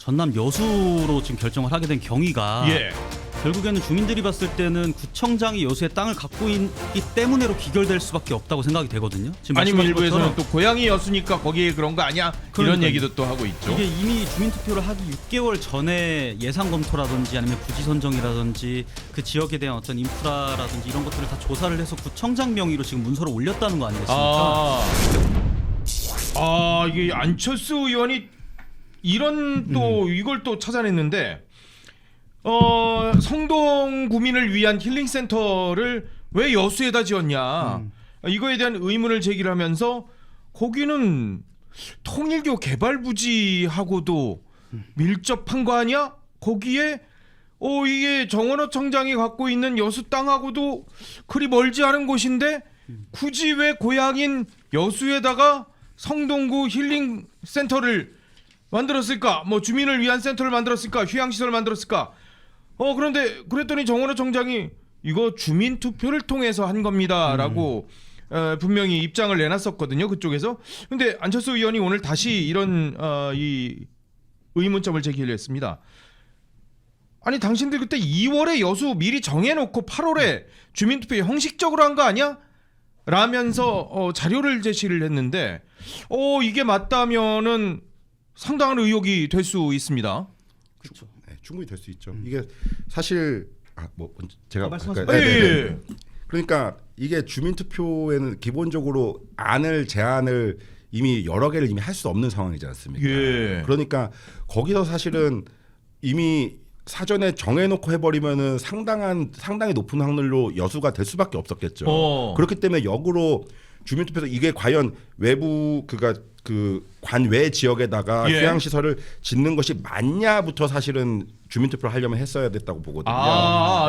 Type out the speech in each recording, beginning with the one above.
전남 여수로 지금 결정을 하게 된 경위가 예. 결국에는 주민들이 봤을 때는 구청장이 여수에 땅을 갖고 있기 때문에로 기결될 수밖에 없다고 생각이 되거든요. 지금 아니면 말씀하신 일부에서는 것처럼 또 고향이 여수니까 거기에 그런 거 아니야? 이런 그러니까요. 얘기도 또 하고 있죠. 이게 이미 주민투표를 하기 6개월 전에 예산 검토라든지 아니면 부지 선정이라든지 그 지역에 대한 어떤 인프라라든지 이런 것들을 다 조사를 해서 구청장 명의로 지금 문서를 올렸다는 거 아니겠습니까? 이게 안철수 의원이 이런 또 이걸 또 찾아냈는데 성동 구민을 위한 힐링센터를 왜 여수에다 지었냐 이거에 대한 의문을 제기하면서 거기는 통일교 개발부지하고도 밀접한 거 아니야? 거기에 이게 정원호 청장이 갖고 있는 여수 땅하고도 그리 멀지 않은 곳인데 굳이 왜 고향인 여수에다가 성동구 힐링센터를 만들었을까? 뭐 주민을 위한 센터를 만들었을까? 휴양시설을 만들었을까? 그런데 그랬더니 정원호 청장이 이거 주민투표를 통해서 한 겁니다라고 분명히 입장을 내놨었거든요. 그쪽에서. 근데 안철수 의원이 오늘 다시 이런 이 의문점을 제기를 했습니다. 아니 당신들 그때 2월에 여수 미리 정해놓고 8월에 주민투표 형식적으로 한 거 아니야? 라면서 자료를 제시를 했는데 이게 맞다면은 상당한 의혹이 될 수 있습니다. 그렇죠. 네, 충분히 될 수 있죠. 이게 사실 제가 말씀하세요. 그러니까 이게 주민투표에는 기본적으로 제안을 이미 여러 개를 이미 할 수 없는 상황이지 않습니까? 예. 그러니까 거기서 사실은 이미 사전에 정해놓고 해버리면은 상당히 높은 확률로 여수가 될 수밖에 없었겠죠. 그렇기 때문에 역으로 주민투표에서 이게 과연 외부 그 관외 지역에다가 휴양시설을 짓는 것이 맞냐부터 사실은 주민투표를 하려면 했어야 됐다고 보거든요.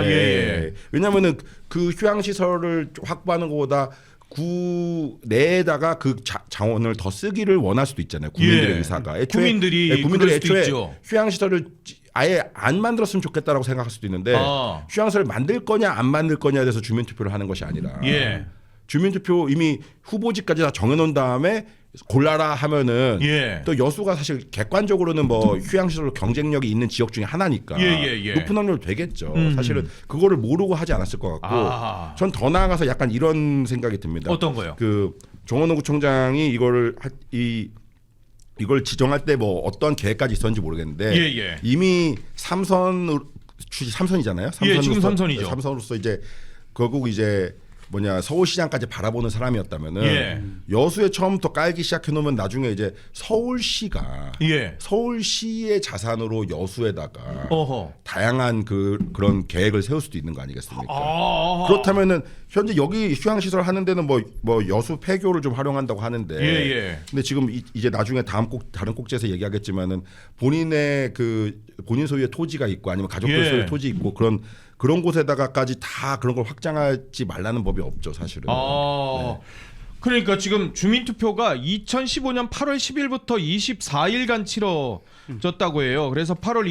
예. 왜냐하면은 그 휴양시설을 확보하는 것보다 구 내에다가 그 자원을 더 쓰기를 원할 수도 있잖아요. 국민들의 의사가. 국민들이 애초에 있죠. 휴양시설을 아예 안 만들었으면 좋겠다라고 생각할 수도 있는데 휴양시설을 만들 거냐 안 만들 거냐에 대해서 주민투표를 하는 것이 아니라 주민투표 이미 후보지까지 다 정해놓은 다음에 골라라 하면은 또 여수가 사실 객관적으로는 뭐 휴양시설로 경쟁력이 있는 지역 중에 하나니까 높은 확률로 되겠죠. 사실은 그거를 모르고 하지 않았을 것 같고 전 더 나아가서 약간 이런 생각이 듭니다. 어떤 거요? 그 정원호 구청장이 이걸 지정할 때 뭐 어떤 계획까지 있었는지 모르겠는데 이미 삼선이잖아요. 지금 삼선이죠. 삼선으로서 이제 결국 이제 서울시장까지 바라보는 사람이었다면은 여수에 처음부터 깔기 시작해 놓으면 나중에 이제 서울시가 서울시의 자산으로 여수에다가 다양한 그런 계획을 세울 수도 있는 거 아니겠습니까? 그렇다면은 현재 여기 휴양시설 하는 데는 뭐 여수 폐교를 좀 활용한다고 하는데 근데 지금 이제 나중에 다른 꼭지에서 얘기하겠지만은 본인 소유의 토지가 있고 아니면 가족들 소유의 토지 있고 그런 곳에다가까지 다 그런 걸 확장하지 말라는 법이 없죠, 사실은. 그러니까 지금 주민투표가 2015년 8월 10일부터 24일간 치러졌다고 해요. 그래서 8월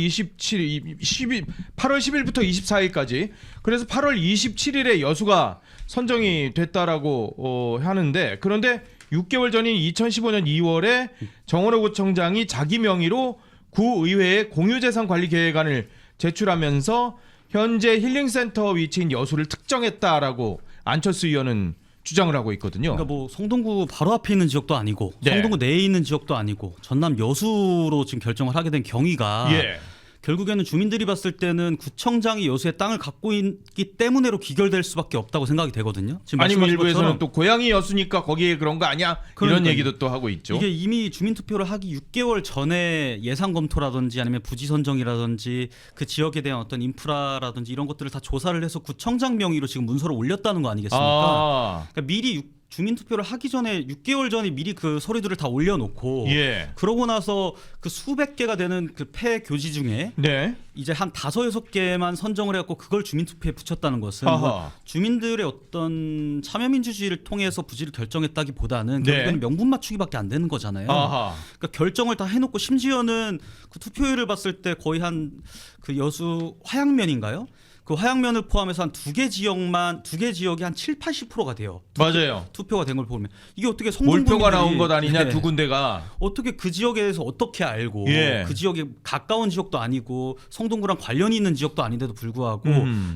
10일부터 24일까지. 그래서 8월 27일에 여수가 선정이 됐다라고 하는데 그런데 6개월 전인 2015년 2월에 정원호 구청장이 자기 명의로 구의회에 공유재산관리계획안을 제출하면서 현재 힐링센터 위치인 여수를 특정했다라고 안철수 의원은 주장을 하고 있거든요. 그러니까 뭐 성동구 바로 앞에 있는 지역도 아니고 성동구 내에 있는 지역도 아니고 전남 여수로 지금 결정을 하게 된 경위가 결국에는 주민들이 봤을 때는 구청장이 여수에 땅을 갖고 있기 때문에로 기결될 수밖에 없다고 생각이 되거든요. 지금 아니면 말씀하신 일부에서는 것처럼 또 고향이 여수니까 거기에 그런 거 아니야? 이런 얘기도 또 하고 있죠. 이게 이미 주민투표를 하기 6개월 전에 예산 검토라든지 아니면 부지 선정이라든지 그 지역에 대한 어떤 인프라라든지 이런 것들을 다 조사를 해서 구청장 명의로 지금 문서를 올렸다는 거 아니겠습니까? 그러니까 미리 주민투표를 하기 전에 6개월 전에 미리 그 서류들을 다 올려놓고 그러고 나서 그 수백 개가 되는 그 폐교지 중에 이제 한 5-6개만 선정을 해갖고 그걸 주민투표에 붙였다는 것은 주민들의 어떤 참여민주주의를 통해서 부지를 결정했다기보다는 결국에는 명분 맞추기밖에 안 되는 거잖아요. 그러니까 결정을 다 해놓고 심지어는 그 투표율을 봤을 때 거의 한 그 여수 화양면인가요? 그 화양면을 포함해서 한 두 개 지역이 한 7, 80%가 돼요. 맞아요. 투표가 된 걸 보면 이게 어떻게 성동구민들이 몰표가 나온 것 아니냐 네. 두 군데가. 어떻게 그 지역에 대해서 어떻게 알고 예. 그 지역에 가까운 지역도 아니고 성동구랑 관련이 있는 지역도 아닌데도 불구하고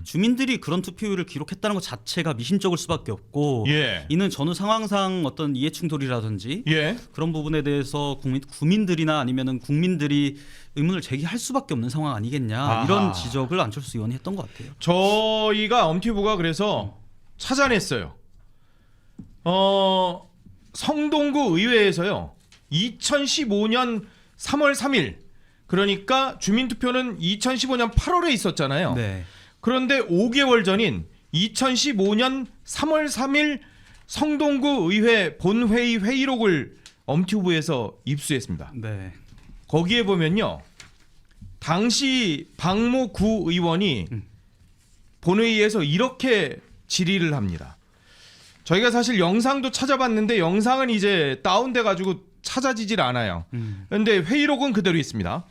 주민들이 그런 투표율을 기록했다는 것 자체가 미심쩍을 수밖에 없고 예. 이는 전후 상황상 어떤 이해충돌이라든지 예. 그런 부분에 대해서 국민들이나 아니면은 국민들이 의문을 제기할 수밖에 없는 상황 아니겠냐 아하. 이런 지적을 안철수 의원이 했던 것 같아요. 저희가 엄티브가 그래서 찾아냈어요. 성동구 의회에서요. 2015년 3월 3일 그러니까 주민투표는 2015년 8월에 있었잖아요. 네. 그런데 5개월 전인 2015년 3월 3일 성동구 의회 본회의 회의록을 엄튜브에서 입수했습니다. 네. 거기에 보면요. 당시 박모 구 의원이 본회의에서 이렇게 질의를 합니다. 저희가 사실 영상도 찾아봤는데 영상은 이제 다운돼 가지고 찾아지질 않아요. 그런데 회의록은 그대로 있습니다.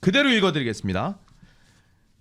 그대로 읽어드리겠습니다.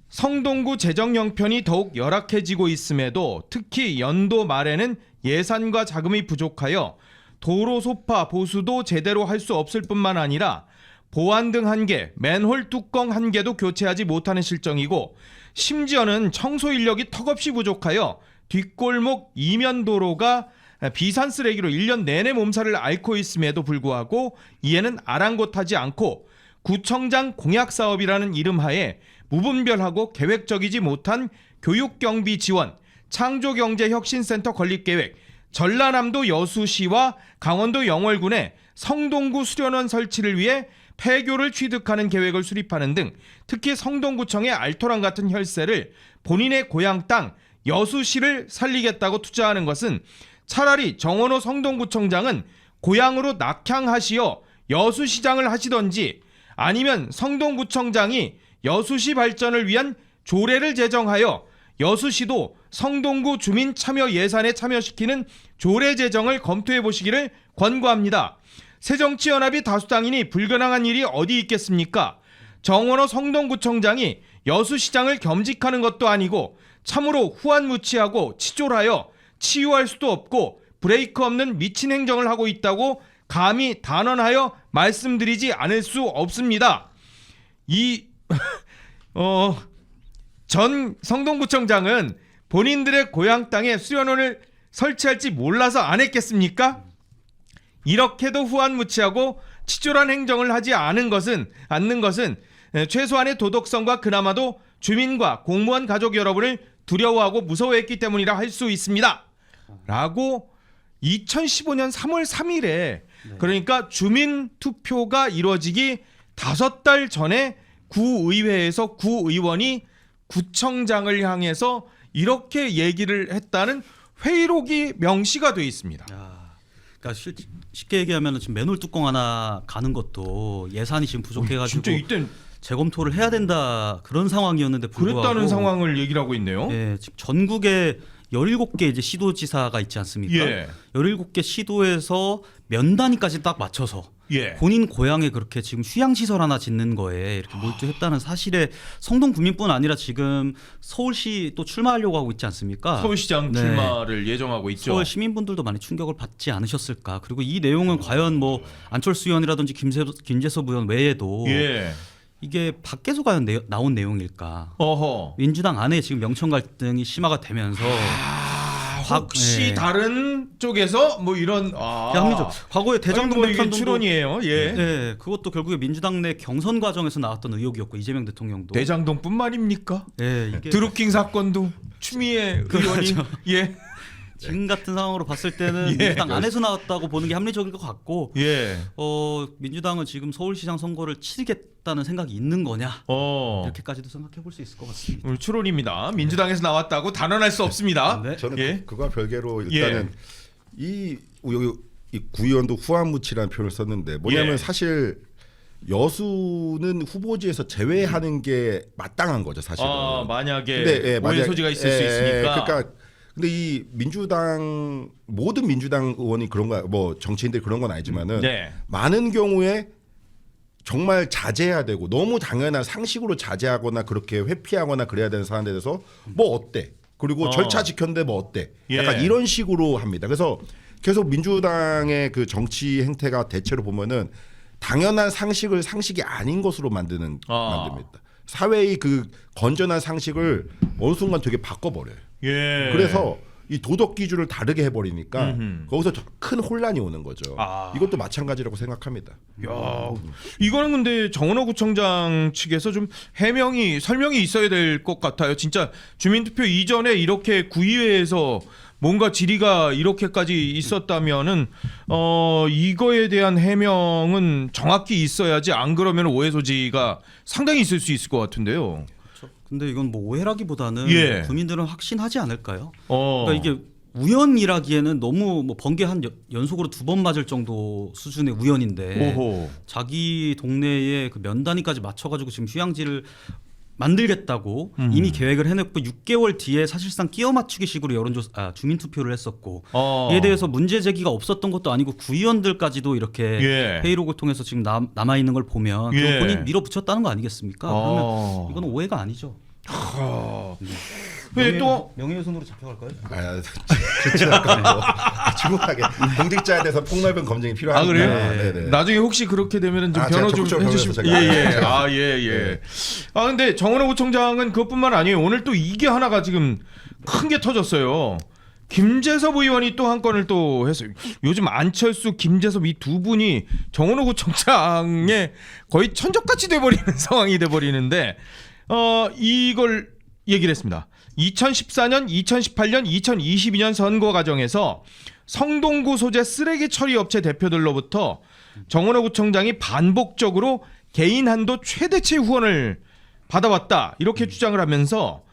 성동구 재정 형편이 더욱 열악해지고 있음에도 특히 연도 말에는 예산과 자금이 부족하여 도로 소파 보수도 제대로 할 수 없을 뿐만 아니라 보안 등 한 개, 맨홀 뚜껑 한 개도 교체하지 못하는 실정이고 심지어는 청소 인력이 턱없이 부족하여 뒷골목 이면 도로가 비산 쓰레기로 1년 내내 몸살을 앓고 있음에도 불구하고 이에는 아랑곳하지 않고 구청장 공약 사업이라는 이름하에 무분별하고 계획적이지 못한 교육경비 지원, 창조경제혁신센터 건립계획, 전라남도 여수시와 강원도 영월군에 성동구 수련원 설치를 위해 폐교를 취득하는 계획을 수립하는 등 특히 성동구청의 알토란 같은 혈세를 본인의 고향 땅 여수시를 살리겠다고 투자하는 것은 차라리 정원호 성동구청장은 고향으로 낙향하시어 여수시장을 하시던지 아니면 성동구청장이 여수시 발전을 위한 조례를 제정하여 여수시도 성동구 주민 참여 예산에 참여시키는 조례 제정을 검토해 보시기를 권고합니다. 새정치연합이 다수당이니 불가능한 일이 어디 있겠습니까? 정원호 성동구청장이 여수시장을 겸직하는 것도 아니고 참으로 후안무치하고 치졸하여 치유할 수도 없고 브레이크 없는 미친 행정을 하고 있다고 감히 단언하여 말씀드리지 않을 수 없습니다. 전 성동구청장은 본인들의 고향 땅에 수련원을 설치할지 몰라서 안 했겠습니까? 이렇게도 후안무치하고 치졸한 행정을 하지 않는 것은 최소한의 도덕성과 그나마도 주민과 공무원 가족 여러분을 두려워하고 무서워했기 때문이라 할 수 있습니다. 라고 2015년 3월 3일에 그러니까 주민 투표가 이루어지기 5달 전에 구의회에서 구의원이 구청장을 향해서 이렇게 얘기를 했다는 회의록이 명시가 돼 있습니다. 그러니까 쉽게 얘기하면 지금 맨홀 뚜껑 하나 가는 것도 예산이 지금 부족해가지고 진짜 이땐 재검토를 해야 된다 그런 상황이었는데 불구하고 그랬다는 상황을 얘기를 하고 있네요. 예, 지금 전국에 17개 이제 시도지사가 있지 않습니까? 예. 17개 시도에서 면 단위까지 딱 맞춰서 예. 본인 고향에 그렇게 지금 휴양시설 하나 짓는 거에 이렇게 몰두했다는 사실에 성동 구민뿐 아니라 지금 서울시 또 출마하려고 하고 있지 않습니까? 서울시장 네. 출마를 예정하고 있죠. 서울 시민분들도 많이 충격을 받지 않으셨을까? 그리고 이 내용은 과연 뭐 안철수 의원이라든지 김재섭 의원 외에도 예. 이게 밖에서 과연 나온 내용일까? 어허. 민주당 안에 지금 명천 갈등이 심화가 되면서 혹시 예. 다른 쪽에서 뭐 이런 합리적. 과거에 대장동 이게 백현동도 추론이에요. 예. 네, 그것도 결국에 민주당 내 경선 과정에서 나왔던 의혹이었고 이재명 대통령도 대장동뿐만입니까? 예, 이게 드루킹 사건도 추미애 의원이 예. 지금 같은 상황으로 봤을 때는 예. 민주당 안에서 나왔다고 보는 게 합리적일 것 같고 예. 민주당은 지금 서울시장 선거를 치르겠다는 생각이 있는 거냐 이렇게까지도 생각해 볼 수 있을 것 같습니다. 오늘 추론입니다. 민주당에서 나왔다고 단언할 수 없습니다. 네. 저는 예. 그거와 별개로 일단은 이 구의원도 후안무치라는 표현을 썼는데 뭐냐면 예. 사실 여수는 후보지에서 제외하는 게 마땅한 거죠 사실은. 만약에 오해 소지가 있을 수 있으니까. 그러니까 근데 이 모든 민주당 의원이 그런 거 뭐 정치인들이 그런 건 아니지만은 네. 많은 경우에 정말 자제해야 되고 너무 당연한 상식으로 자제하거나 그렇게 회피하거나 그래야 되는 사안에 대해서 뭐 어때? 그리고 절차 지켰는데 뭐 어때? 약간 이런 식으로 합니다. 그래서 계속 민주당의 그 정치 행태가 대체로 보면은 당연한 상식을 상식이 아닌 것으로 만듭니다. 사회의 그 건전한 상식을 어느 순간 되게 바꿔버려요. 그래서 이 도덕 기준을 다르게 해버리니까 거기서 큰 혼란이 오는 거죠. 이것도 마찬가지라고 생각합니다. 야, 이거는 근데 정은호 구청장 측에서 좀 설명이 있어야 될 것 같아요. 진짜 주민투표 이전에 이렇게 구의회에서 뭔가 질의가 이렇게까지 있었다면은 이거에 대한 해명은 정확히 있어야지, 안 그러면 오해 소지가 상당히 있을 수 있을 것 같은데요. 근데 이건 뭐 오해라기보다는 국민들은 확신하지 않을까요? 그러니까 이게 우연이라기에는 너무 뭐 번개 한 연속으로 2번 맞을 정도 수준의 우연인데 자기 동네에 그 면 단위까지 맞춰가지고 지금 휴양지를 만들겠다고 이미 계획을 해냈고 6개월 뒤에 사실상 끼워 맞추기식으로 주민 투표를 했었고 이에 대해서 문제 제기가 없었던 것도 아니고 구의원들까지도 이렇게 회의록을 통해서 지금 남아 있는 걸 보면 본인 밀어붙였다는 거 아니겠습니까? 그러면 이건 오해가 아니죠. 또 명예훼손으로 잡혀갈까요? 좋지 않고 충분하게 공직자에 대해서 폭넓은 검증이 필요합니다. 그래요? 네네. 나중에 혹시 그렇게 되면은 좀 변호 좀 해주시면. 근데 정은호 구청장은 그것뿐만 아니에요. 오늘 또 이게 하나가 지금 큰 게 터졌어요. 김재섭 의원이 또 한 건을 또 했어요. 요즘 안철수, 김재섭 이 두 분이 정은호 구청장의 거의 천적같이 돼버리는 상황이 돼버리는데 이걸 얘기를 했습니다. 2014년, 2018년, 2022년 선거 과정에서 성동구 소재 쓰레기 처리 업체 대표들로부터 정은호 구청장이 반복적으로 개인 한도 최대치 후원을 받아왔다, 이렇게 주장을 하면서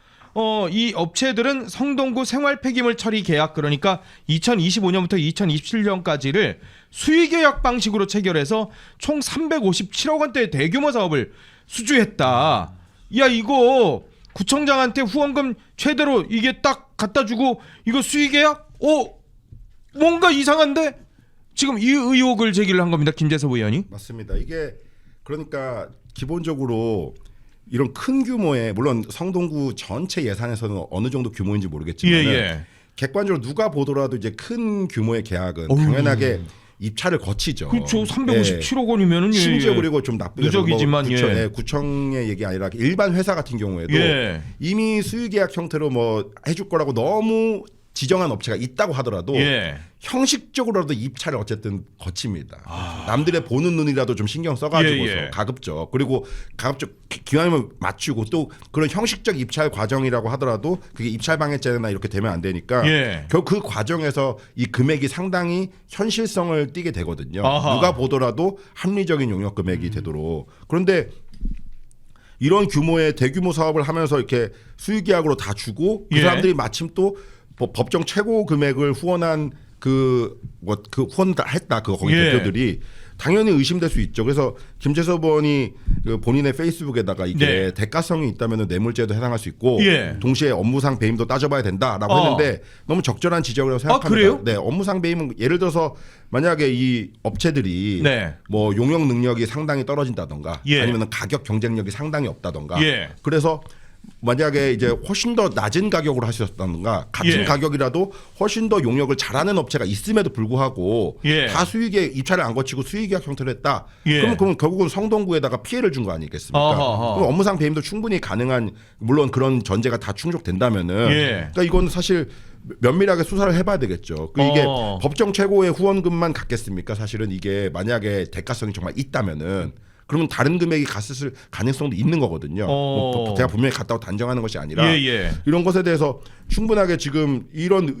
이 업체들은 성동구 생활 폐기물 처리 계약, 그러니까 2025년부터 2027년까지를 수의계약 방식으로 체결해서 총 357억 원대의 대규모 사업을 수주했다. 야, 이거 구청장한테 후원금 최대로 이게 딱 갖다 주고 이거 수의계약? 뭔가 이상한데? 지금 이 의혹을 제기를 한 겁니다. 김재섭 의원이. 맞습니다. 이게 그러니까 기본적으로 이런 큰 규모의, 물론 성동구 전체 예산에서는 어느 정도 규모인지 모르겠지만 객관적으로 누가 보더라도 이제 큰 규모의 계약은 당연하게 입찰을 거치죠. 그렇죠. 357억 원이면은 심지어 그리고 좀 나쁘게 누적이지만 구청의 얘기 아니라 일반 회사 같은 경우에도 이미 수의계약 형태로 뭐 해줄 거라고 너무 지정한 업체가 있다고 하더라도 형식적으로라도 입찰을 어쨌든 거칩니다. 남들의 보는 눈이라도 좀 신경 써가지고서 가급적, 그리고 가급적 기왕이면 맞추고, 또 그런 형식적 입찰 과정이라고 하더라도 그게 입찰 방해죄나 이렇게 되면 안 되니까 결국 그 과정에서 이 금액이 상당히 현실성을 띠게 되거든요. 누가 보더라도 합리적인 용역 금액이 되도록. 그런데 이런 규모의 대규모 사업을 하면서 이렇게 수의계약으로 다 주고 그 사람들이 마침 또 법정 최고 금액을 후원한 후원을 했다. 거기 대표들이 당연히 의심될 수 있죠. 그래서 김재섭 의원이 본인의 페이스북에다가 이게 대가성이 있다면 뇌물죄도 해당할 수 있고 동시에 업무상 배임도 따져봐야 된다라고 했는데 너무 적절한 지적이라고 생각합니다. 그래요? 네, 업무상 배임은 예를 들어서 만약에 이 업체들이 뭐 용역 능력이 상당히 떨어진다던가 아니면 가격 경쟁력이 상당히 없다던가 그래서 만약에 이제 훨씬 더 낮은 가격으로 하셨다든가 같은 가격이라도 훨씬 더 용역을 잘하는 업체가 있음에도 불구하고 다 수의계약 입찰을 안 거치고 수의계약 형태로 했다. 그러면 결국은 성동구에다가 피해를 준 거 아니겠습니까? 그럼 업무상 배임도 충분히 가능한, 물론 그런 전제가 다 충족된다면은 그러니까 이건 사실 면밀하게 수사를 해봐야 되겠죠. 이게 법정 최고의 후원금만 갖겠습니까? 사실은 이게 만약에 대가성이 정말 있다면은. 그러면 다른 금액이 갔을 가능성도 있는 거거든요. 제가 분명히 갔다고 단정하는 것이 아니라 이런 것에 대해서 충분하게 지금 이런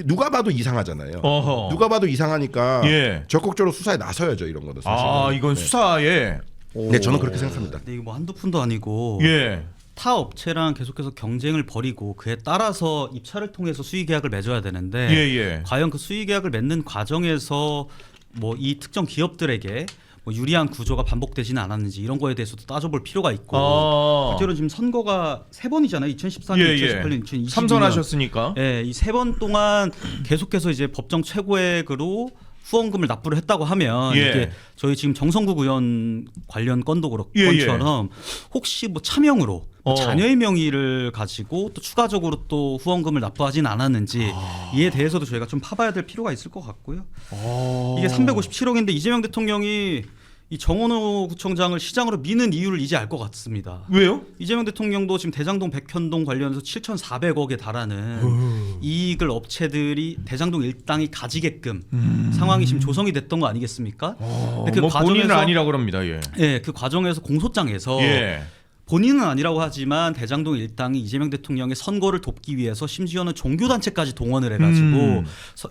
누가 봐도 이상하잖아요. 누가 봐도 이상하니까 적극적으로 수사에 나서야죠. 이런 거는 사실. 이건 수사에. 네, 저는 그렇게 생각합니다. 근데 이거 뭐 한두 푼도 아니고 타 업체랑 계속해서 경쟁을 벌이고 그에 따라서 입찰을 통해서 수의계약을 맺어야 되는데 과연 그 수의계약을 맺는 과정에서 뭐 이 특정 기업들에게 뭐 유리한 구조가 반복되지는 않았는지 이런 거에 대해서도 따져볼 필요가 있고 실제로 지금 선거가 3번이잖아요. 2014년, 2018년, 2022년 3선 하셨으니까 이 3번 동안 계속해서 이제 법정 최고액으로 후원금을 납부를 했다고 하면 예. 이게 저희 지금 정성국 의원 관련 건도 그렇고 예, 건처럼 혹시 뭐 차명으로 어. 자녀의 명의를 가지고 또 추가적으로 또 후원금을 납부하진 않았는지 이에 대해서도 저희가 좀 파봐야 될 필요가 있을 것 같고요. 이게 357억인데 이재명 대통령이 이 정원호 구청장을 시장으로 미는 이유를 이제 알 것 같습니다. 왜요? 이재명 대통령도 지금 대장동 백현동 관련해서 7,400억에 달하는 이익을 업체들이 대장동 일당이 가지게끔 상황이 지금 조성이 됐던 거 아니겠습니까? 근데 뭐 본인은 아니라고 합니다. 예. 예, 그 과정에서 공소장에서 예. 본인은 아니라고 하지만 대장동 일당이 이재명 대통령의 선거를 돕기 위해서 심지어는 종교단체까지 동원을 해가지고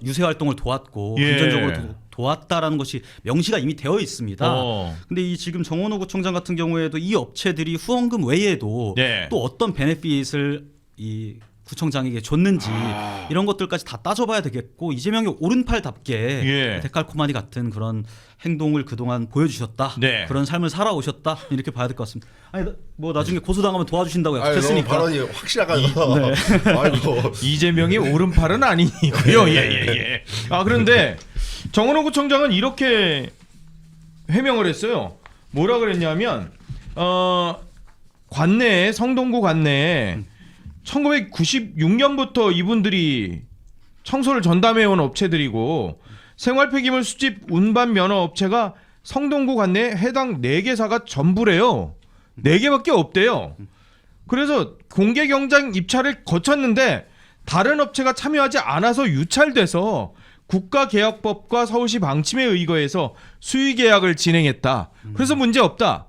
유세 활동을 도왔고 예. 금전적으로 도왔다라는 것이 명시가 이미 되어 있습니다. 근데 이 지금 정원호 구청장 같은 경우에도 이 업체들이 후원금 외에도 네. 또 어떤 베네핏을 이 구청장에게 줬는지 이런 것들까지 다 따져봐야 되겠고 이재명이 오른팔답게 예. 데칼코마니 같은 그런 행동을 그동안 보여주셨다. 네. 그런 삶을 살아오셨다. 이렇게 봐야 될 것 같습니다. 아니 뭐 나중에 고소당하면 도와주신다고 아니, 너무 약속했으니까. 발언이 확실하가지고. 아이고. 이재명이 오른팔은 아니고요. 예. 아 그런데 정원호 구청장은 이렇게 해명을 했어요. 뭐라 그랬냐면 관내에 성동구 관내에 1996년부터 이분들이 청소를 전담해온 업체들이고 생활 폐기물 수집 운반 면허 업체가 성동구 관내에 해당 4개사가 전부래요. 4개밖에 없대요. 그래서 공개 경쟁 입찰을 거쳤는데 다른 업체가 참여하지 않아서 유찰돼서 국가계약법과 서울시 방침에 의거해서 수의 계약을 진행했다. 그래서 문제 없다.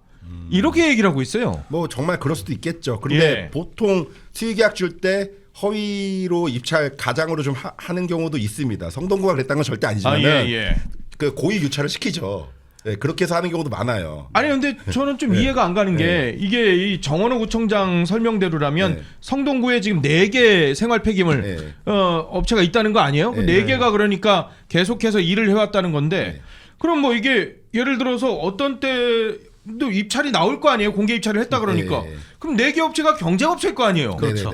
이렇게 얘기를 하고 있어요. 뭐 정말 그럴 수도 있겠죠. 그런데 예. 보통 수의계약 줄 때 허위로 입찰 가장으로 좀 하는 경우도 있습니다. 성동구가 그랬다는 건 절대 아니지만은 그 고의 유찰을 시키죠. 네, 그렇게 해서 하는 경우도 많아요. 아니 근데 저는 좀 이해가 안 가는 게 이게 이 정원호 구청장 설명대로라면 성동구에 지금 4개 생활 폐기물 업체가 있다는 거 아니에요? 4개가 그러니까 계속해서 일을 해왔다는 건데 그럼 뭐 이게 예를 들어서 어떤 때도 입찰이 나올 거 아니에요? 공개 입찰을 했다 그러니까 그럼 4개 업체가 경쟁업체일 거 아니에요? 그렇죠.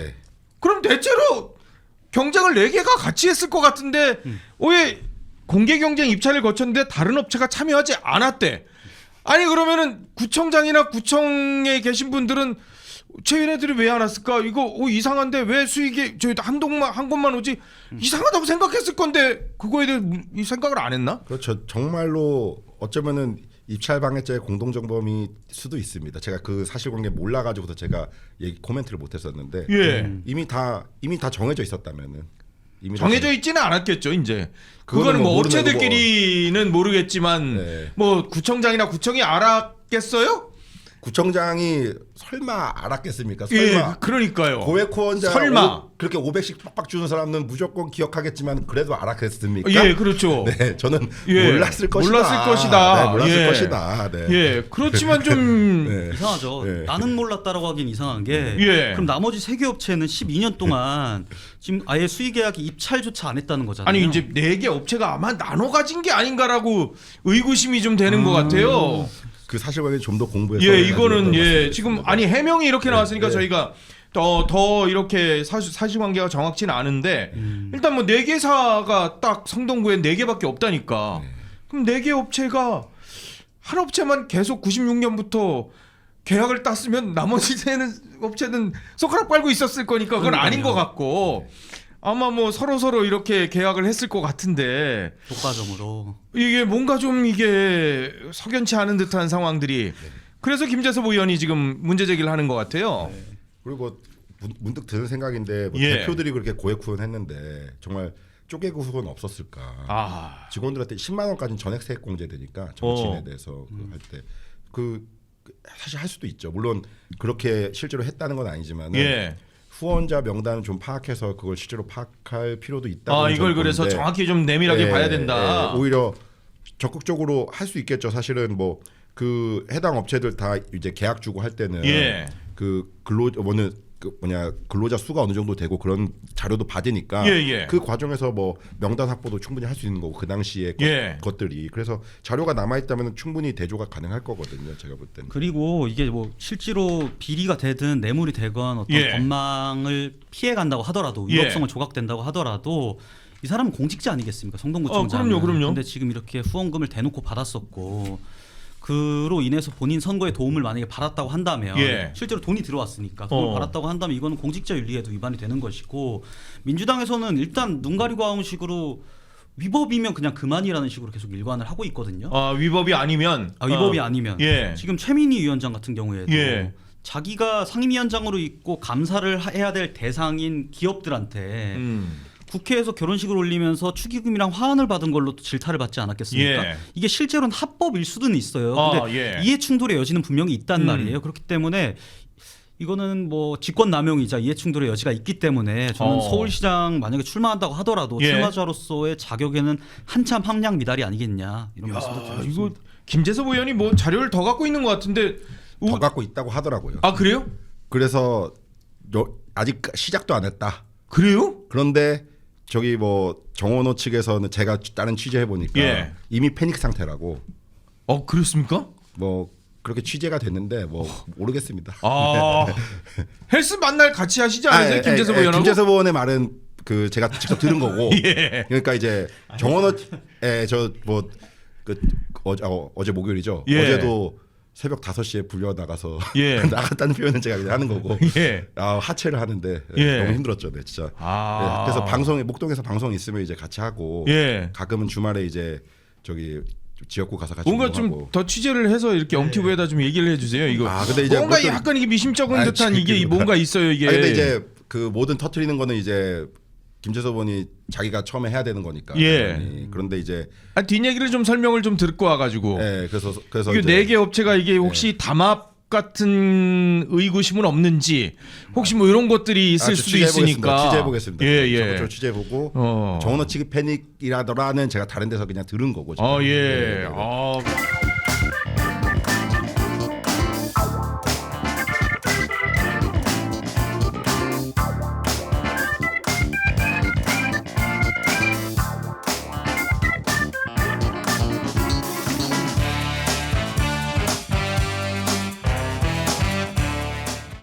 그럼 대체로 경쟁을 4개가 같이 했을 것 같은데 왜 공개 경쟁 입찰을 거쳤는데 다른 업체가 참여하지 않았대. 아니 그러면은 구청장이나 구청에 계신 분들은 쟤네들이 왜 안 왔을까? 이거 이상한데 왜 수익이 저희 한 곳만 오지? 이상하다고 생각했을 건데 그거에 대해 이 생각을 안 했나? 그렇죠. 정말로 어쩌면은 입찰 방해죄의 공동정범일 수도 있습니다. 제가 그 사실관계 몰라가지고서 제가 코멘트를 못했었는데 이미 다 정해져 있었다면은. 정해져 있지는 않았겠죠. 이제 그거는 뭐 업체들끼리는 모르겠지만 뭐 구청장이나 구청이 알았겠어요? 구청장이 설마 알았겠습니까? 설마. 예, 그러니까요. 고액 후원자 설마 그렇게 500씩 빡빡 주는 사람은 무조건 기억하겠지만 그래도 알았겠습니까? 예, 그렇죠. 네, 저는 몰랐을 것이다. 몰랐을 것이다. 네. 예, 그렇지만 좀 이상하죠. 나는 몰랐다라고 하긴 이상한 게 그럼 나머지 3개 업체는 12년 동안 지금 아예 수의 계약이 입찰조차 안 했다는 거잖아요. 아니 이제 4개 업체가 아마 나눠 가진 게 아니가라고 의구심이 좀 되는 것 같아요. 그 사실관계 좀 더 공부해서 이거는 지금 아니 해명이 이렇게 나왔으니까 저희가 더 이렇게 사실관계가 정확치는 않은데 일단 뭐 4개사가 딱 성동구에 4개밖에 없다니까. 그럼 4개 업체가 한 업체만 계속 96년부터 계약을 땄으면 나머지 업체는 손가락 빨고 있었을 거니까 그건 아닌 것 같고 아마 뭐 서로 이렇게 계약을 했을 것 같은데 독과점으로 이게 뭔가 좀 이게 석연치 않은 듯한 상황들이 그래서 김재섭 의원이 지금 문제 제기를 하는 것 같아요. 그리고 문득 드는 생각인데 뭐 대표들이 그렇게 고액 후원했는데 정말 쪼개고 후원 없었을까? 직원들한테 10만 원까지는 전액 세액 공제되니까 정치인에 대해서 할 때 사실 할 수도 있죠. 물론 그렇게 실제로 했다는 건 아니지만은. 후원자 명단을 좀 파악해서 그걸 실제로 파악할 필요도 있다. 이걸 그래서 정확히 좀 내밀하게 봐야 된다. 오히려 적극적으로 할 수 있겠죠. 사실은 뭐 그 해당 업체들 다 이제 계약 주고 할 때는 그 근로자 수가 어느 정도 되고 그런 자료도 받으니까 그 과정에서 뭐 명단 확보도 충분히 할 수 있는 거고 그 당시에 것들이 그래서 자료가 남아 있다면 충분히 대조가 가능할 거거든요. 제가 볼 때는. 그리고 이게 뭐 실제로 비리가 되든 뇌물이 되건 어떤 건망을 피해 간다고 하더라도 위법성을 조각된다고 하더라도 이 사람은 공직자 아니겠습니까? 성동구청장. 그럼요. 근데 지금 이렇게 후원금을 대놓고 받았었고 그로 인해서 본인 선거에 도움을 만약에 받았다고 한다면 실제로 돈이 들어왔으니까 도움을 받았다고 한다면 이거는 공직자 윤리에도 위반이 되는 것이고 민주당에서는 일단 눈 가리고 아무 식으로 위법이면 그냥 그만이라는 식으로 계속 일관을 하고 있거든요. 위법이 아니면 위법이 아니면 지금 최민희 위원장 같은 경우에도 자기가 상임위원장으로 있고 감사를 해야 될 대상인 기업들한테 국회에서 결혼식을 올리면서 축의금이랑 화환을 받은 걸로 질타를 받지 않았겠습니까? 이게 실제로는 합법일 수는 있어요. 근데 이해 충돌의 여지는 분명히 있단 말이에요. 그렇기 때문에 이거는 뭐 직권남용이자 이해충돌의 여지가 있기 때문에 저는 서울시장 만약에 출마한다고 하더라도 출마자로서의 자격에는 한참 함량 미달이 아니겠냐 이런 말씀도 드렸습니다. 이거 김재섭 의원이 뭐 자료를 더 갖고 있는 것 같은데 더 갖고 있다고 하더라고요. 그래요? 그래서 아직 시작도 안 했다. 그래요? 그런데 저기 뭐 정원호 측에서는 제가 다른 취재해 보니까 이미 패닉 상태라고. 그렇습니까? 뭐 그렇게 취재가 됐는데 뭐 모르겠습니다. 헬스 만날 같이 하시지 않으세요, 김재섭 의원하고? 김재섭 의원의 말은 그 제가 직접 들은 거고. 그러니까 이제 정원호 어제 목요일이죠. 어제도 새벽 5시에 불려 나가서 나갔다는 표현은 제가 그냥 하는 거고. 하체를 하는데 너무 힘들었죠, 네, 진짜. 그래서 목동에서 방송 있으면 이제 같이 하고 가끔은 주말에 이제 저기 지역구 가서 같이 뭔가 좀 더 취재를 해서 이렇게 엄티브에다 좀 얘기를 해주세요. 이거 근데 이제 뭔가 약간 이게 미심쩍은 듯한 이게 뭔가 있어요, 이게. 근데 이제 그 모든 터트리는 거는 이제 김재섭 의원이 자기가 처음에 해야 되는 거니까. 그런데 이제 뒷얘기를 좀 설명을 좀 듣고 와가지고. 그래서 이게 4개 업체가 이게 혹시 담합 같은 의구심은 없는지 혹시 뭐 이런 것들이 있을 수도 있으니까 취재해 보겠습니다. 적극적으로 취재해 보고 정원호 측이 패닉이라더라는 제가 다른 데서 그냥 들은 거고.